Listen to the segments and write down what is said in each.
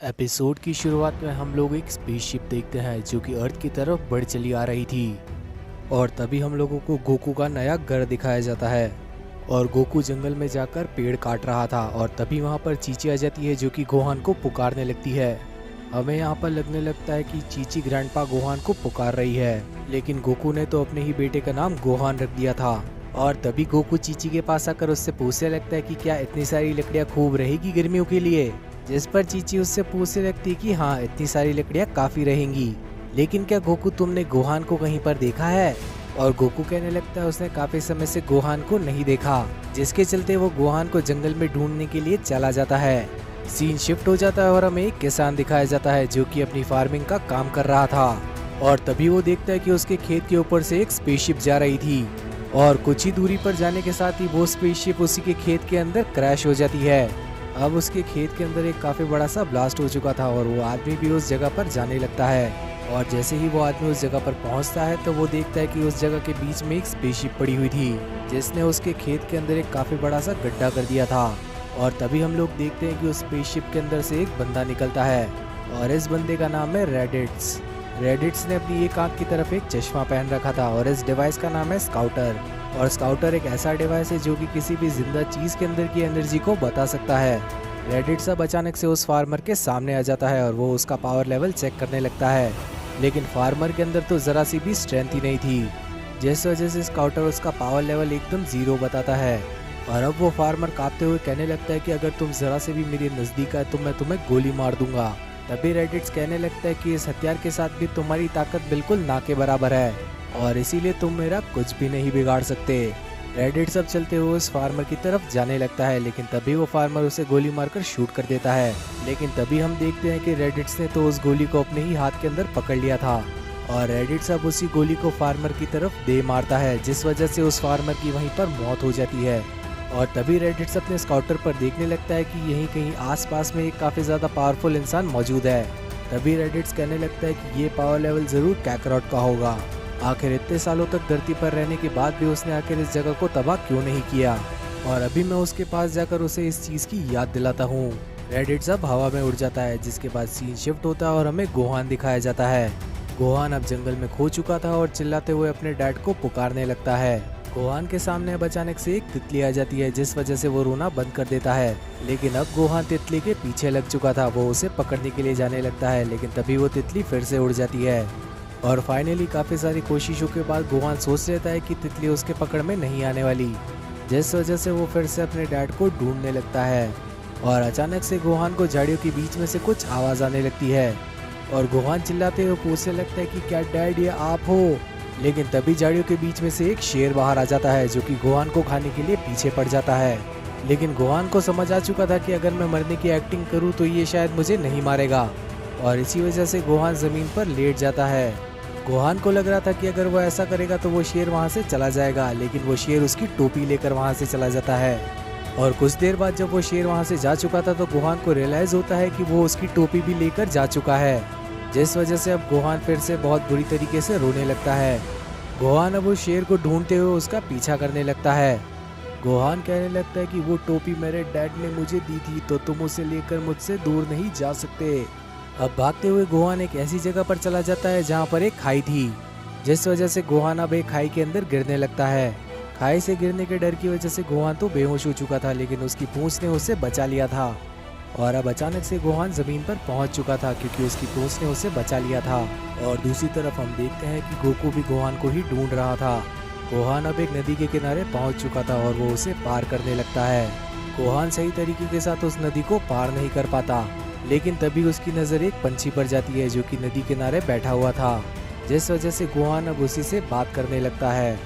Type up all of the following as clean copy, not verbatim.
Episode की शुरुआत में हम लोग एक स्पेसशिप देखते हैं जो कि अर्थ की तरफ बढ़ चली आ रही थी। और तभी हम लोगों को गोकू का नया घर दिखाया जाता है। और गोकू जंगल में जाकर पेड़ काट रहा था और तभी वहाँ पर चीची आ जाती है जो कि गोहान को पुकारने लगती है। हमें यहाँ पर लगने लगता है कि चीची ग्रैंडपा गोहान को पुकार रही है, लेकिन गोकू ने तो अपने ही बेटे का नाम गोहान रख दिया था। और तभी गोकू चीची के पास आकर उससे पूछने लगता है कि क्या इतनी सारी लकड़ियाँ खूब रहेगी गर्मियों के लिए। जिस पर चीची उससे पूछने लगती है कि हाँ, इतनी सारी लकड़ियाँ काफी रहेंगी, लेकिन क्या गोकू तुमने गोहान को कहीं पर देखा है। और गोकू कहने लगता है उसने काफी समय से गोहान को नहीं देखा, जिसके चलते वो गोहान को जंगल में ढूंढने के लिए चला जाता है। सीन शिफ्ट हो जाता है और हमें एक किसान दिखाया जाता है जो कि अपनी फार्मिंग का काम कर रहा था। और तभी वो देखता है कि उसके खेत के ऊपर से एक स्पेसशिप जा रही थी और कुछ ही दूरी पर जाने के साथ ही वो स्पेसशिप उसी के खेत के अंदर क्रैश हो जाती है। अब उसके खेत के अंदर एक काफी बड़ा सा ब्लास्ट हो चुका था और वो आदमी भी उस जगह पर जाने लगता है। और जैसे ही वो आदमी उस जगह पर पहुंचता है तो वो देखता है कि उस जगह के बीच में एक स्पेसशिप पड़ी हुई थी जिसने उसके खेत के अंदर एक काफी बड़ा सा गड्ढा कर दिया था। और तभी हम लोग देखते हैं कि उस स्पेसशिप के अंदर से एक बंदा निकलता है और इस बंदे का नाम है रेडिट्स। रेडिट्स ने अपनी एक आंख की तरफ एक चश्मा पहन रखा था और इस डिवाइस का नाम है स्काउटर। और स्काउटर एक ऐसा डिवाइस है जो कि किसी भी जिंदा चीज के अंदर की एनर्जी को बता सकता है। रेडिट्स अब अचानक से उस फार्मर के सामने आ जाता है और वो उसका पावर लेवल चेक करने लगता है, लेकिन फार्मर के अंदर तो जरा सी भी स्ट्रेंथ ही नहीं थी, जिस वजह से स्काउटर उसका पावर लेवल एकदम 0 बताता है। और अब वो फार्मर कांपते हुए कहने लगता है कि अगर तुम जरा से भी मेरे नजदीक आए तो मैं तुम्हें गोली मार दूंगा। तभी रेडिट्स कहने लगता है कि इस हथियार के साथ भी तुम्हारी ताकत बिल्कुल ना के बराबर है और इसीलिए तुम मेरा कुछ भी नहीं बिगाड़ सकते। रेडिट्स अब चलते हुए उस फार्मर की तरफ जाने लगता है, लेकिन तभी वो फार्मर उसे गोली मारकर शूट कर देता है। लेकिन तभी हम देखते हैं कि रेडिट्स ने तो उस गोली को अपने ही हाथ के अंदर पकड़ लिया था और रेडिट्स अब उसी गोली को फार्मर की तरफ दे मारता है, जिस वजह से उस फार्मर की वहीं पर मौत हो जाती है। और तभी रेडिट्स अपने स्काउटर पर देखने लगता है कि यहीं कहीं आसपास में एक काफी ज्यादा पावरफुल इंसान मौजूद है। तभी रेडिट्स कहने लगता है कि ये पावर लेवल जरूर कैकरॉट का होगा। आखिर इतने सालों तक धरती पर रहने के बाद भी उसने आखिर इस जगह को तबाह क्यों नहीं किया, और अभी मैं उसके पास जाकर उसे इस चीज की याद दिलाता हूँ। रेडिट्स अब हवा में उड़ जाता है, जिसके बाद सीन शिफ्ट होता है और हमें गोहान दिखाया जाता है। गोहान अब जंगल में खो चुका था और चिल्लाते हुए अपने डैड को पुकारने लगता है। गोहान के सामने अब अचानक से एक तितली आ जाती है, जिस वजह से वो रोना बंद कर देता है। लेकिन अब गोहान तितली के पीछे लग चुका था। वो उसे पकड़ने के लिए जाने लगता है, लेकिन तभी वो तितली फिर से उड़ जाती है। और फाइनली काफी सारी कोशिशों के बाद गोहान सोच लेता है कि तितली उसके पकड़ में नहीं आने वाली, जिस वजह से वो फिर से अपने डैड को ढूंढने लगता है। और अचानक से गोहान को झाड़ियों के बीच में से कुछ आवाज आने लगती है और गोहान चिल्लाते हुए पूछने लगता है कि क्या डैड ये आप हो। लेकिन तभी झाड़ियों के बीच में से एक शेर बाहर आ जाता है जो कि गोहान को खाने के लिए पीछे पड़ जाता है। लेकिन गोहान को समझ आ चुका था कि अगर मैं मरने की एक्टिंग करूं तो ये शायद मुझे नहीं मारेगा, और इसी वजह से गोहान जमीन पर लेट जाता है। गोहान को लग रहा था कि अगर वो ऐसा करेगा तो वो शेर वहां से चला जाएगा, लेकिन वो शेर उसकी टोपी लेकर वहां से चला जाता है। और कुछ देर बाद जब वो शेर वहां से जा चुका था तो गोहान को रियलाइज होता है कि वो उसकी टोपी भी लेकर जा चुका है, जिस वजह से अब गोहान फिर से बहुत बुरी तरीके से रोने लगता है। गोहान अब उस शेर को ढूंढते हुए उसका पीछा करने लगता है। गोहान कहने लगता है कि वो टोपी मेरे डैड ने मुझे दी थी, तो तुम उसे लेकर मुझसे दूर नहीं जा सकते। अब भागते हुए गोहान एक ऐसी जगह पर चला जाता है जहाँ पर एक खाई थी, जिस वजह से गोहान अब एक खाई के अंदर गिरने लगता है। खाई से गिरने के डर की वजह से गोहान तो बेहोश हो चुका था, लेकिन उसकी पूंछ ने उसे बचा लिया था। और अब अचानक से गोहान जमीन पर पहुंच चुका था क्योंकि उसकी पूंछ ने उसे बचा लिया था। और दूसरी तरफ हम देखते हैं कि गोकू भी गोहान को ही ढूंढ रहा था। गोहान अब एक नदी के किनारे पहुंच चुका था और वो उसे पार करने लगता है। गोहान सही तरीके के साथ उस नदी को पार नहीं कर पाता, लेकिन तभी उसकी नजर एक पंछी पर जाती है जो कि नदी किनारे बैठा हुआ था, जिस वजह से गोहान अब उसी से बात करने लगता है।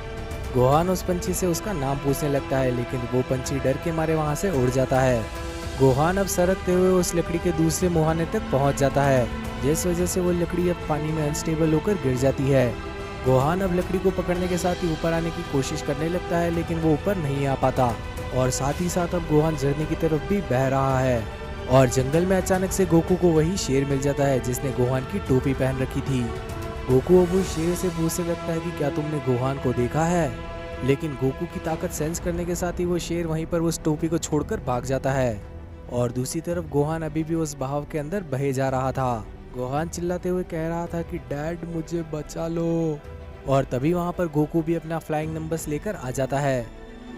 गोहान उस पंछी से उसका नाम पूछने लगता है, लेकिन वो पंछी डर के मारे वहां से उड़ जाता है। गोहान अब सरकते हुए उस लकड़ी के दूसरे मुहाने तक पहुंच जाता है, जिस वजह से वो लकड़ी अब पानी में अनस्टेबल होकर गिर जाती है। गोहान अब लकड़ी को पकड़ने के साथ ही ऊपर आने की कोशिश करने लगता है, लेकिन वो ऊपर नहीं आ पाता। और साथ ही साथ अब गोहान झरने की तरफ भी बह रहा है। और जंगल में अचानक से गोकू को वही शेर मिल जाता है जिसने गोहान की टोपी पहन रखी थी। गोकू अब उस शेर से पूछने लगता है कि क्या तुमने गोहान को देखा है, लेकिन गोकू की ताकत सेंस करने के साथ ही वो शेर वहीं पर उस टोपी को छोड़कर भाग जाता है। और दूसरी तरफ गोहान अभी भी उस बहाव के अंदर बहे जा रहा था। गोहान चिल्लाते हुए कह रहा था कि डैड मुझे बचा लो। और तभी वहाँ पर गोकू भी अपना फ्लाइंग नंबर्स लेकर आ जाता है।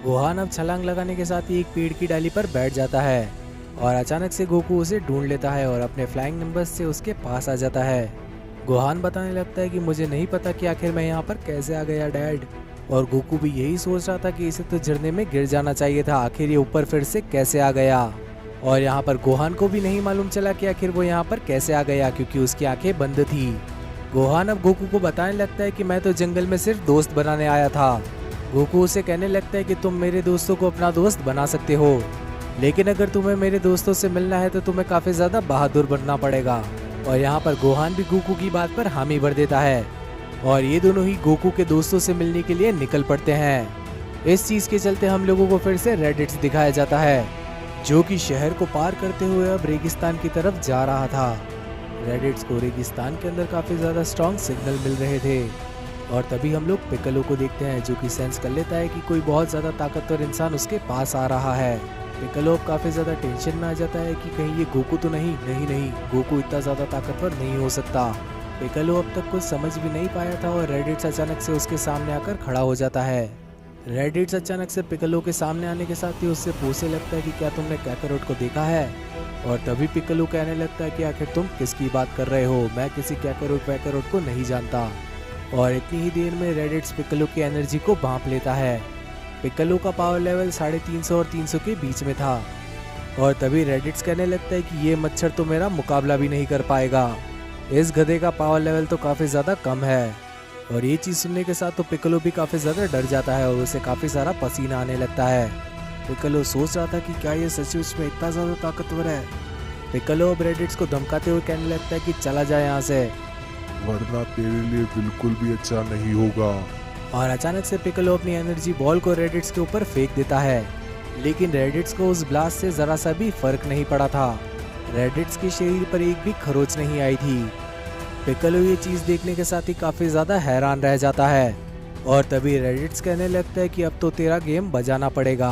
गोहान अब छलांग लगाने के साथ ही एक पेड़ की डाली पर बैठ जाता है और अचानक से गोकू उसे ढूंढ लेता है और अपने फ्लाइंग नंबर्स से उसके पास आ जाता है। गोहान बताने लगता है कि मुझे नहीं पता कि आखिर मैं यहाँ पर कैसे आ गया डैड। और गोकू भी यही सोच रहा था कि इसे तो झरने में गिर जाना चाहिए था, आखिर ये ऊपर फिर से कैसे आ गया। और यहाँ पर गोहान को भी नहीं मालूम चला कि आखिर वो यहाँ पर कैसे आ गया, क्योंकि उसकी आंखें बंद थी। गोहान अब गोकू को बताने लगता है कि मैं तो जंगल में सिर्फ दोस्त बनाने आया था। गोकू उसे कहने लगता है कि तुम मेरे दोस्तों को अपना दोस्त बना सकते हो, लेकिन अगर तुम्हें मेरे दोस्तों से मिलना है तो तुम्हें काफी ज्यादा बहादुर बनना पड़ेगा। और यहाँ पर गोहान भी गोकू की बात पर हामी भर देता है और ये दोनों ही गोकू के दोस्तों से मिलने के लिए निकल पड़ते हैं। इस चीज के चलते हम लोगों को फिर से रेडिट्स दिखाया जाता है, जो कि शहर को पार करते हुए अब रेगिस्तान की तरफ जा रहा था। रेडिट्स को रेगिस्तान के अंदर काफी ज्यादा स्ट्रॉन्ग सिग्नल मिल रहे थे। और तभी हम लोग पिक्कोलो को देखते हैं, जो कि सेंस कर लेता है कि कोई बहुत ज्यादा ताकतवर इंसान उसके पास आ रहा है। पिक्कोलो अब काफी ज्यादा टेंशन में आ जाता है कि कहीं ये गोकू तो नहीं, गोकू इतना ज्यादा ताकतवर नहीं हो सकता। पिक्कोलो अब तक कुछ समझ भी नहीं पाया था और रेडिट्स अचानक से उसके सामने आकर खड़ा हो जाता है। रेडिट्स अचानक से पिक्कोलो के सामने आने के साथ ही उससे पूछने लगता है कि क्या तुमने कैकारोट को देखा है। और तभी पिक्कोलो कहने लगता है कि आखिर तुम किसकी बात कर रहे हो, मैं किसी कैकारोट वैकारोट को नहीं जानता। और इतनी ही देर में रेडिट्स पिक्कोलो की एनर्जी को भांप लेता है। पिक्कोलो का पावर लेवल 350 और 300 के बीच में था। और तभी रेडिट्स कहने लगता है कि ये मच्छर तो मेरा मुकाबला भी नहीं कर पाएगा, इस गधे का पावर लेवल तो काफी ज्यादा कम है। और ये चीज सुनने के साथ तो पिक्कोलो भी काफी ज्यादा डर जाता है और उसे काफी सारा पसीना आने लगता है। पिक्कोलो सोच रहा था कि क्या ये सचमुच में इतना ज्यादा ताकतवर है। पिक्कोलो अब रेडिट्स को धमकाते हुए कहने लगता है कि चला जाए यहाँ से, वरना तेरे लिए बिल्कुल भी अच्छा नहीं होगा। और अचानक से पिक्कोलो अपनी एनर्जी बॉल को रेडिट्स के ऊपर फेंक देता है, लेकिन रेडिट्स को उस ब्लास्ट से जरा सा भी फर्क नहीं पड़ा था। रेडिट्स के शरीर पर एक भी खरोच नहीं आई थी। पिक्कोलो ये चीज देखने के साथ ही काफी ज्यादा हैरान रह जाता है। और तभी रेडिट्स कहने लगता है कि अब तो तेरा गेम बजाना पड़ेगा।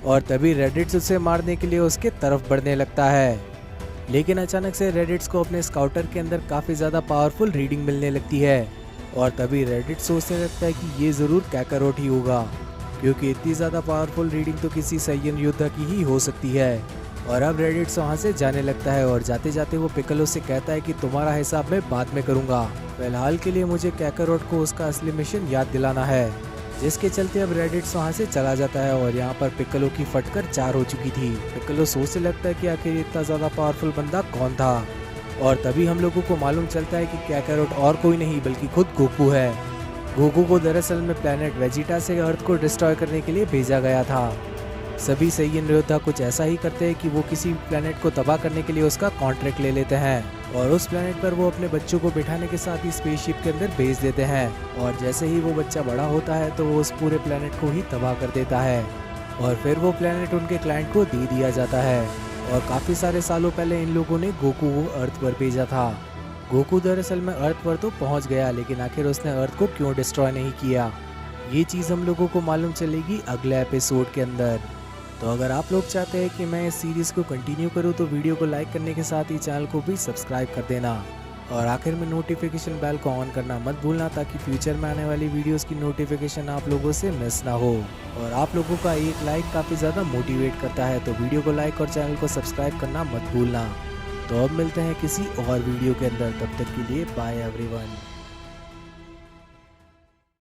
और तभी रेडिट्स उसे मारने के लिए उसके तरफ बढ़ने लगता है, लेकिन अचानक से रेडिट्स को अपने स्काउटर के अंदर काफी ज्यादा पावरफुल रीडिंग मिलने लगती है। और तभी रेडिट्स सोचने लगता है कि ये जरूर कैकारोट ही होगा, क्योंकि इतनी ज्यादा पावरफुल रीडिंग तो किसी साइयन योद्धा की ही हो सकती है। और अब रेडिट्स वहाँ से जाने लगता है और जाते जाते वो पिक्कोलो से कहता है कि तुम्हारा हिसाब मैं बाद में करूँगा, फिलहाल के लिए मुझे कैकारोट को उसका असली मिशन याद दिलाना है। जिसके चलते अब रेडिट्स वहाँ से चला जाता है और यहाँ पर पिक्कोलो की फटकर 4 हो चुकी थी। पिक्कोलो सोचने लगता है कि आखिर इतना ज्यादा पावरफुल बंदा कौन था। और तभी हम लोगों को मालूम चलता है कि कैकारोट और कोई नहीं बल्कि खुद गोकू है। गोकू को दरअसल में प्लेनेट वेजिटा से अर्थ को डिस्ट्रॉय करने के लिए भेजा गया था। सभी साइयन योद्धा कुछ ऐसा ही करते हैं कि वो किसी प्लेनेट को तबाह करने के लिए उसका कॉन्ट्रैक्ट ले लेते हैं और उस प्लेनेट पर वो अपने बच्चों को बिठाने के साथ ही स्पेसशिप के अंदर भेज देते हैं। और जैसे ही वो बच्चा बड़ा होता है तो वो उस पूरे प्लेनेट को ही तबाह कर देता है और फिर वो प्लेनेट उनके क्लाइंट को दे दिया जाता है। और काफी सारे सालों पहले इन लोगों ने गोकू को अर्थ पर भेजा था। गोकू दरअसल में अर्थ पर तो पहुंच गया, लेकिन आखिर उसने अर्थ को क्यों डिस्ट्रॉय नहीं किया, ये चीज हम लोगों को मालूम चलेगी अगले एपिसोड के अंदर। तो अगर आप लोग चाहते हैं कि मैं इस सीरीज को कंटिन्यू करूं तो वीडियो को लाइक करने के साथ ही चैनल को भी सब्सक्राइब कर देना और आखिर में नोटिफिकेशन बेल को ऑन करना मत भूलना, ताकि फ्यूचर में आने वाली वीडियोस की नोटिफिकेशन आप लोगों से मिस ना हो। और आप लोगों का एक लाइक काफ़ी ज़्यादा मोटिवेट करता है, तो वीडियो को लाइक और चैनल को सब्सक्राइब करना मत भूलना। तो अब मिलते हैं किसी और वीडियो के अंदर, तब तक के लिए बाय एवरीवन।